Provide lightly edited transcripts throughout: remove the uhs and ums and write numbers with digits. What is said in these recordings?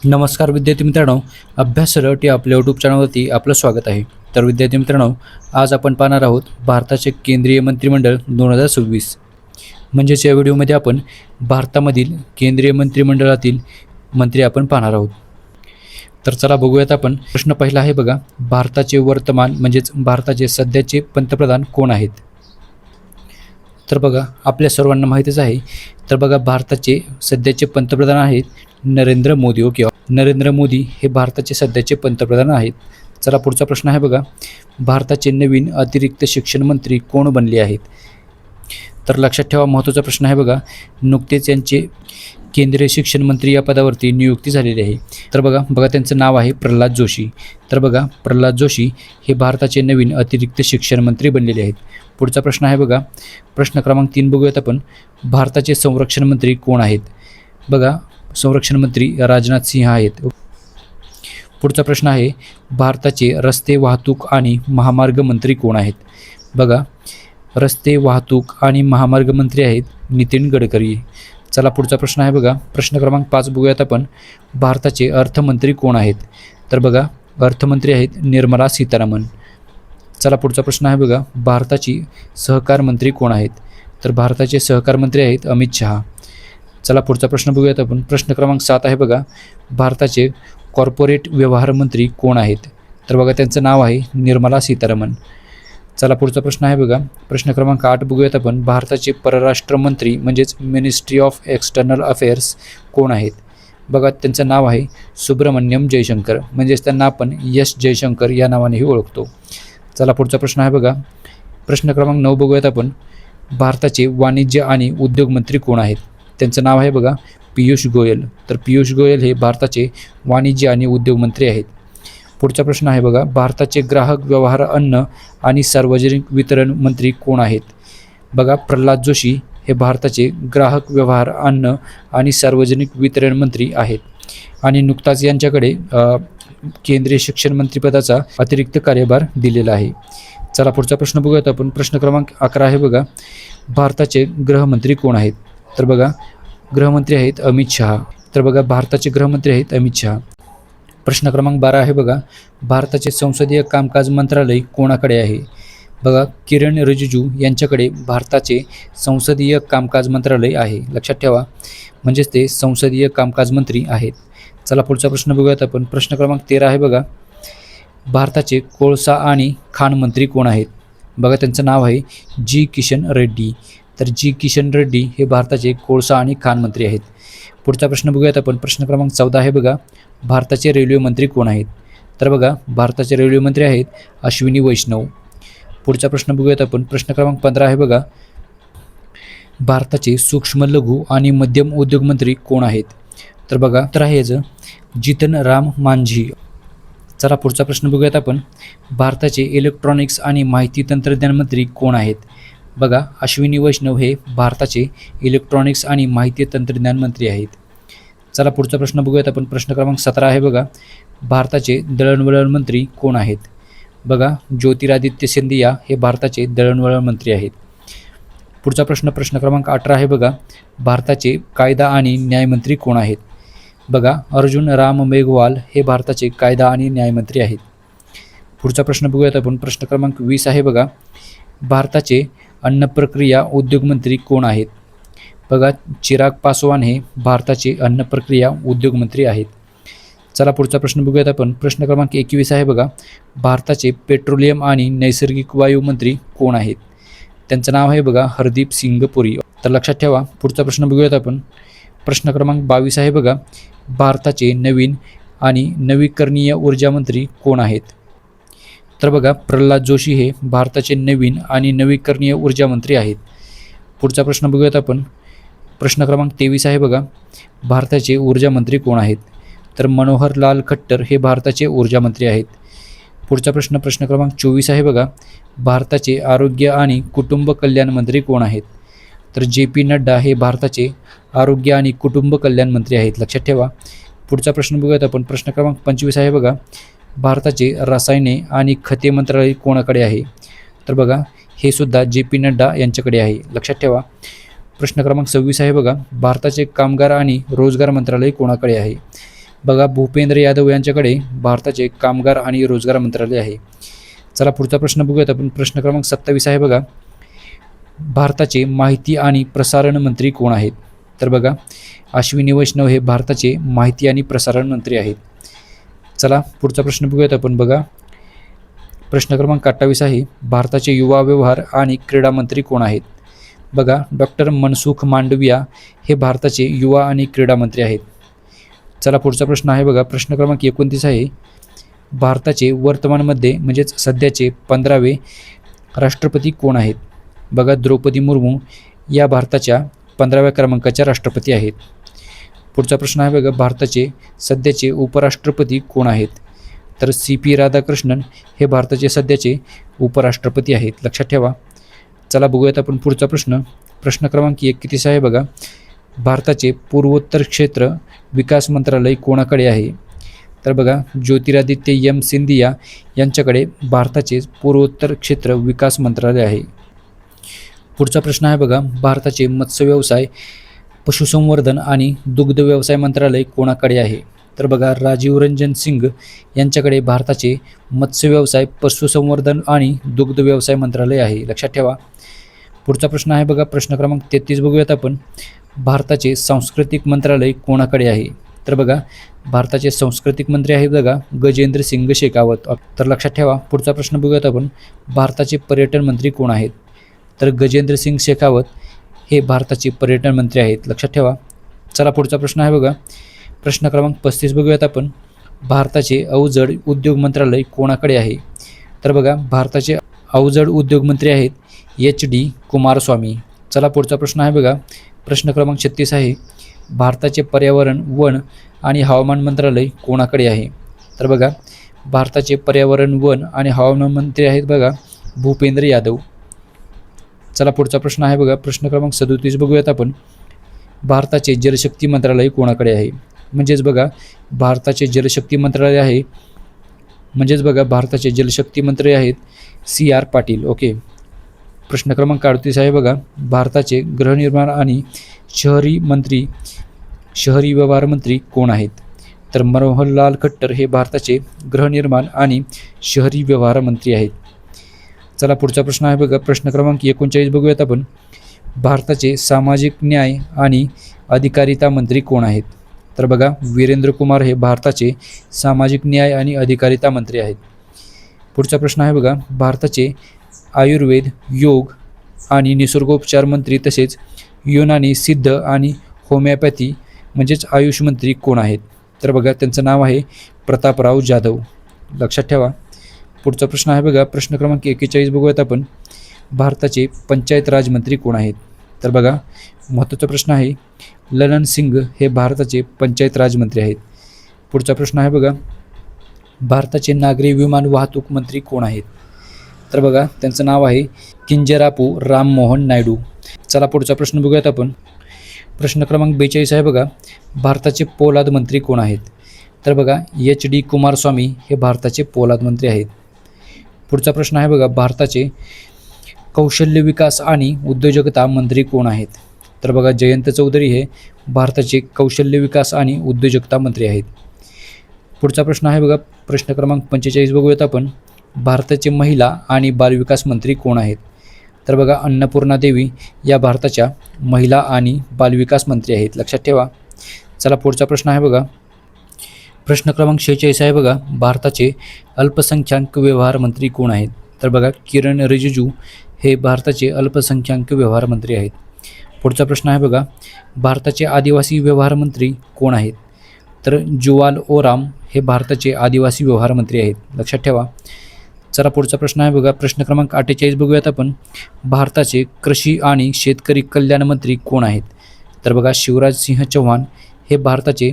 नमस्कार विद्यार्थी मित्रांनो, अभ्यास सरळ या आपल्या यूट्यूब चॅनलवरती आपलं स्वागत आहे. तर विद्यार्थी मित्रांनो, आज आपण पाहणार आहोत भारताचे केंद्रीय मंत्रिमंडळ 2026. म्हणजेच या व्हिडिओमध्ये आपण भारतामधील केंद्रीय मंत्रिमंडळातील मंत्री आपण पाहणार आहोत. तर चला बघूयात आपण. प्रश्न पहिला आहे बघा, भारताचे वर्तमान म्हणजेच भारताचे सध्याचे पंतप्रधान कोण आहेत? तर बघा, आपल्या सर्वांना माहितीच आहे. तर बघा, भारताचे सध्याचे पंतप्रधान आहेत नरेंद्र मोदी. ओके, नरेंद्र मोदी हे भारताचे सध्याचे पंतप्रधान आहेत. चला पुढचा प्रश्न आहे बघा, भारताचे नवीन अतिरिक्त शिक्षण मंत्री कोण बनले आहेत? तर लक्षात ठेवा, महत्त्वाचा प्रश्न आहे बघा, नुकतेच यांचे केंद्रीय शिक्षण मंत्री या पदावरती नियुक्ती झालेली आहे. तर बघा त्यांचं नाव आहे प्रल्हाद जोशी. तर बघा, प्रल्हाद जोशी हे भारताचे नवीन अतिरिक्त शिक्षण मंत्री बनलेले आहेत. पुढचा प्रश्न आहे बघा, प्रश्न क्रमांक 3 बघूयात आपण. भारताचे संरक्षण मंत्री कोण आहेत? बघा, संरक्षण मंत्री राजनाथ सिंह आहेत. पुढचा प्रश्न आहे, भारताचे रस्ते वाहतूक आणि महामार्ग मंत्री कोण आहेत? बघा, रस्ते वाहतूक आणि महामार्ग मंत्री आहेत नितीन गडकरी. चला पुढचा प्रश्न आहे बघा, प्रश्न क्रमांक 5 बघूयात आपण. भारताचे अर्थमंत्री कोण आहेत? तर बघा, अर्थमंत्री आहेत निर्मला सीतारामन. चला पुढचा प्रश्न आहे बघा, भारताची सहकार मंत्री कोण आहेत? तर भारताचे सहकार मंत्री आहेत अमित शहा. चला पुढचा प्रश्न बघूयात आपण. प्रश्न क्रमांक 7 आहे बघा, भारताचे कॉर्पोरेट व्यवहार मंत्री कोण आहेत? तर बघा, त्यांचं नाव आहे निर्मला सीतारामन. चला पुढचा प्रश्न आहे बघा, प्रश्न क्रमांक 8 बघूयात आपण. भारताचे परराष्ट्र मंत्री म्हणजेच मिनिस्ट्री ऑफ एक्सटर्नल अफेअर्स कोण आहेत? बघा, त्यांचं नाव आहे सुब्रमण्यम जयशंकर, म्हणजेच त्यांना आपण एस जयशंकर या नावानेही ओळखतो. चला पुढचा प्रश्न आहे बघा, प्रश्न क्रमांक 9 बघूयात आपण. भारताचे वाणिज्य आणि उद्योग मंत्री कोण आहेत? त्यांचं नाव आहे बघा पियुष गोयल. तर पियुष गोयल हे भारताचे वाणिज्य आणि उद्योग मंत्री आहेत. पुढचा प्रश्न आहे बघा, भारताचे ग्राहक व्यवहार अन्न आणि सार्वजनिक वितरण मंत्री कोण आहेत? बघा, प्रल्हाद जोशी हे भारताचे ग्राहक व्यवहार अन्न आणि सार्वजनिक वितरण मंत्री आहेत आणि नुकताच यांच्याकडे केंद्रीय शिक्षण मंत्रिपदाचा अतिरिक्त कार्यभार दिलेला आहे. चला पुढचा प्रश्न बघूयात आपण. प्रश्न क्रमांक 11 आहे बघा, भारताचे गृहमंत्री कोण आहेत? तर बघा, गृहमंत्री आहेत अमित शहा. तर बघा, भारताचे गृहमंत्री आहेत अमित शहा. प्रश्न क्रमांक 12 आहे बघा, भारताचे संसदीय कामकाज मंत्रालय कोणाकडे आहे? बघा, किरण रिजिजू यांच्याकडे भारताचे संसदीय कामकाज मंत्रालय आहे. लक्षात ठेवा, म्हणजेच ते संसदीय कामकाज मंत्री आहेत. चला पुढचा प्रश्न बघूयात आपण. प्रश्न क्रमांक 13 आहे बघा, भारताचे कोळसा आणि खाण मंत्री कोण आहेत? बघा, त्यांचं नाव आहे जी किशन रेड्डी. तर जी किशन रेड्डी हे भारताचे कोळसा आणि खाण मंत्री आहेत. पुढचा प्रश्न बघूयात आपण. प्रश्न क्रमांक 14 आहे बघा, भारताचे रेल्वे मंत्री कोण आहेत? तर बघा, भारताचे रेल्वे मंत्री आहेत अश्विनी वैष्णव. पुढचा प्रश्न बघूयात आपण. प्रश्न क्रमांक 15 आहे बघा, भारताचे सूक्ष्म लघु आणि मध्यम उद्योग मंत्री कोण आहेत? तर बघा, तर आहे याचं जितन राम मांझी. चला पुढचा प्रश्न बघूयात आपण. भारताचे इलेक्ट्रॉनिक्स आणि माहिती तंत्रज्ञान मंत्री कोण आहेत? बघा, अश्विनी वैष्णव हे भारताचे इलेक्ट्रॉनिक्स आणि माहिती तंत्रज्ञान मंत्री आहेत. चला पुढचा प्रश्न बघूयात आपण. प्रश्न क्रमांक 17 आहे बघा, भारताचे दळणवळण मंत्री कोण आहेत? बघा, ज्योतिरादित्य सिंधिया हे भारताचे दळणवळण मंत्री आहेत. पुढचा प्रश्न क्रमांक 18 आहे बघा, भारताचे कायदा आणि न्यायमंत्री कोण आहेत? बघा, अर्जुन राम मेघवाल हे भारताचे कायदा आणि न्यायमंत्री आहेत. पुढचा प्रश्न बघूयात आपण. प्रश्न क्रमांक 20 आहे बघा, भारताचे अन्न प्रक्रिया उद्योग मंत्री कोण आहेत? बघा, चिराग पासवान हे भारताचे अन्न प्रक्रिया उद्योग मंत्री आहेत. चला पुढचा प्रश्न बघूयात आपण. प्रश्न क्रमांक 21 आहे बघा, भारताचे पेट्रोलियम आणि नैसर्गिक वायू मंत्री कोण आहेत? त्यांचं नाव आहे बघा हरदीप सिंग पुरी. तर लक्षात ठेवा. पुढचा प्रश्न बघूयात आपण. प्रश्न क्रमांक 22 आहे बघा, भारताचे नवीन आणि नवीकरणीय ऊर्जा मंत्री कोण आहेत? तर बघा, प्रल्हाद जोशी हे भारताचे नवीन आणि नवीकरणीय ऊर्जा मंत्री आहेत. पुढचा प्रश्न बघूयात आपण. प्रश्न क्रमांक 23 आहे बघा, भारताचे ऊर्जा मंत्री कोण आहेत? तर मनोहर लाल खट्टर हे भारताचे ऊर्जा मंत्री आहेत. पुढचा प्रश्न क्रमांक 24 आहे बघा, भारताचे आरोग्य आणि कुटुंब कल्याण मंत्री कोण आहेत? तर JP नड्डा हे भारताचे आरोग्य आणि कुटुंब कल्याण मंत्री आहेत. लक्षात ठेवा. पुढचा प्रश्न बघूयात आपण. प्रश्न क्रमांक 25 आहे बघा, भारताचे रसायने आणि खते मंत्रालय कोणाकडे आहे? तर बघा, हे सुद्धा JP नड्डा यांच्याकडे आहे. लक्षात ठेवा. प्रश्न क्रमांक 26 आहे बघा, भारताचे कामगार आणि रोजगार मंत्रालय कोणाकडे आहे? बघा भूपेंद्र यादव यांच्याकडे भारताचे कामगार आणि रोजगार मंत्रालय आहे. चला पुढचा प्रश्न बघूयात आपण. प्रश्न क्रमांक 27 आहे बघा, भारताचे माहिती आणि प्रसारण मंत्री कोण आहेत? तर बघा अश्विनी वैष्णव हे भारताचे माहिती आणि प्रसारण मंत्री आहेत. चला पुढचा प्रश्न बघूयात आपण. बघा प्रश्न क्रमांक 28 आहे, भारताचे युवा व्यवहार आणि क्रीडा मंत्री कोण आहेत? बघा डॉक्टर मनसुख मांडविया हे भारताचे युवा आणि क्रीडा मंत्री आहेत. चला पुढचा प्रश्न आहे बघा, प्रश्न क्रमांक 29 आहे, भारताचे वर्तमानमध्ये म्हणजेच सध्याचे 15वे राष्ट्रपती कोण आहेत? बघा द्रौपदी मुर्मू या भारताच्या 15व्या क्रमांकाच्या राष्ट्रपती आहेत. पुढचा प्रश्न आहे बघा, भारताचे सध्याचे उपराष्ट्रपती कोण आहेत? तर CP राधाकृष्णन हे भारताचे सध्याचे उपराष्ट्रपती आहेत, लक्षात ठेवा. चला बघूयात आपण पुढचा प्रश्न. प्रश्न क्रमांक 31 आहे बघा, भारताचे पूर्वोत्तर क्षेत्र विकास मंत्रालय कोणाकडे आहे? तर बघा ज्योतिरादित्य M सिंधिया यांच्याकडे भारताचे पूर्वोत्तर क्षेत्र विकास मंत्रालय आहे. पुढचा प्रश्न आहे बघा, भारताचे मत्स्य व्यवसाय, पशुसंवर्धन आणि दुग्ध व्यवसाय मंत्रालय कोणाकडे आहे? तर बघा राजीव रंजन सिंग यांच्याकडे भारताचे मत्स्य व्यवसाय, पशुसंवर्धन आणि दुग्ध व्यवसाय मंत्रालय आहे, लक्षात ठेवा. पुढचा प्रश्न आहे बघा, प्रश्न क्रमांक 33 बघूयात आपण, भारताचे सांस्कृतिक मंत्रालय कोणाकडे आहे? तर बघा भारताचे सांस्कृतिक मंत्री आहेत बघा गजेंद्र सिंग शेखावत, तर लक्षात ठेवा. पुढचा प्रश्न बघूयात आपण, भारताचे पर्यटन मंत्री कोण आहेत? तर गजेंद्र सिंग शेखावत हे भारताचे पर्यटन मंत्री आहेत, लक्षात ठेवा. चला पुढचा प्रश्न आहे बघा, प्रश्न क्रमांक 35 बघूयात आपण, भारताचे अवजड उद्योग मंत्रालय कोणाकडे आहे? तर बघा भारताचे अवजड उद्योग मंत्री आहेत HD कुमारस्वामी. चला पुढचा प्रश्न आहे बघा, प्रश्न क्रमांक 36 आहे, भारताचे पर्यावरण, वन आणि हवामान मंत्रालय कोणाकडे आहे? तर बघा भारताचे पर्यावरण, वन आणि हवामान मंत्री आहेत बघा भूपेंद्र यादव. चला पुढचा प्रश्न आहे बघा, प्रश्न क्रमांक 37 बघूयात आपण, भारताचे जलशक्ती मंत्रालय कोणाकडे आहे? म्हणजेच बघा भारताचे जलशक्ती मंत्रालय आहे, म्हणजेच बघा भारताचे जलशक्ती मंत्री आहेत CR पाटील. ओके. प्रश्न क्रमांक 38 आहे बघा, भारताचे गृहनिर्माण आणि शहरी व्यवहार मंत्री कोण आहेत? तर मनोहरलाल खट्टर हे भारताचे गृहनिर्माण आणि शहरी व्यवहार मंत्री आहेत. चला पुढचा प्रश्न आहे बघा, प्रश्न क्रमांक 39 बघूयात आपण, भारताचे सामाजिक न्याय आणि अधिकारिता मंत्री कोण आहेत? तर बघा वीरेंद्र कुमार हे भारताचे सामाजिक न्याय आणि अधिकारिता मंत्री आहेत. पुढचा प्रश्न आहे बघा, भारताचे आयुर्वेद, योग आणि निसर्गोपचार मंत्री तसेच युनानी सिद्ध आणि होमिओपॅथी म्हणजेच आयुष मंत्री कोण आहेत? तर बघा त्यांचं नाव आहे प्रतापराव जाधव, लक्षात ठेवा. पुढचा प्रश्न आहे बघा, प्रश्न क्रमांक 41 बघूयात आपण, भारताचे पंचायत राज मंत्री कोण आहेत? तर बघा महत्त्वाचा प्रश्न आहे, ललन सिंग हे भारताचे पंचायत राज मंत्री आहेत. पुढचा प्रश्न आहे बघा, भारताचे नागरी विमान वाहतूक मंत्री कोण आहेत? तर बघा त्यांचं नाव आहे किंजरापू राममोहन नायडू. चला पुढचा प्रश्न बघूयात आपण, प्रश्न क्रमांक 42 आहे बघा, भारताचे पोलाद मंत्री कोण आहेत? तर बघा HD कुमारस्वामी हे भारताचे पोलाद मंत्री आहेत. पुढचा प्रश्न आहे बघा, भारताचे कौशल्य विकास आणि उद्योजकता मंत्री कोण आहेत? तर बघा जयंत चौधरी हे भारताचे कौशल्य विकास आणि उद्योजकता मंत्री आहेत. पुढचा प्रश्न आहे बघा, प्रश्न क्रमांक 45 बघूयात आपण, भारताचे महिला आणि बालविकास मंत्री कोण आहेत? तर बघा अन्नपूर्णा देवी या भारताच्या महिला आणि बालविकास मंत्री आहेत, लक्षात ठेवा. चला पुढचा प्रश्न आहे बघा, प्रश्न क्रमांक 46 आहे बघा, भारताचे अल्पसंख्याक व्यवहार मंत्री कोण आहेत? तर बघा किरण रिजिजू हे भारताचे अल्पसंख्याक व्यवहार मंत्री आहेत. पुढचा प्रश्न आहे बघा, भारताचे आदिवासी व्यवहार मंत्री कोण आहेत? तर जुवाल ओराम हे भारताचे आदिवासी व्यवहार मंत्री आहेत, लक्षात ठेवा. चला पुढचा प्रश्न आहे बघा, प्रश्न क्रमांक 48 बघूयात आपण, भारताचे कृषी आणि शेतकरी कल्याण मंत्री कोण आहेत? तर बघा शिवराज सिंह चौहान हे भारताचे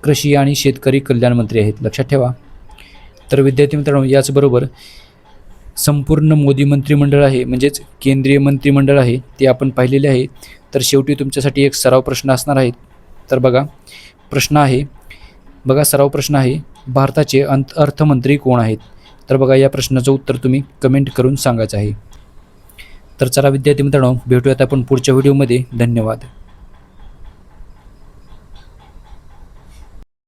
कृषी आणि शेतकरी कल्याण मंत्री आहेत, लक्षात ठेवा. तर विद्यार्थी मित्रांनो, याचबरोबर संपूर्ण मोदी मंत्रिमंडळ आहे म्हणजेच केंद्रीय मंत्रिमंडळ आहे ते आपण पाहिलेले आहे. तर शेवटी तुमच्यासाठी एक सराव प्रश्न असणार आहेत. तर बघा प्रश्न आहे, बघा सराव प्रश्न आहे, भारताचे अर्थमंत्री कोण आहेत? तर बघा या प्रश्नाचं उत्तर तुम्ही कमेंट करून सांगायचं आहे. तर चला विद्यार्थी मित्रांनो, भेटूयात आपण पुढच्या व्हिडिओमध्ये. धन्यवाद.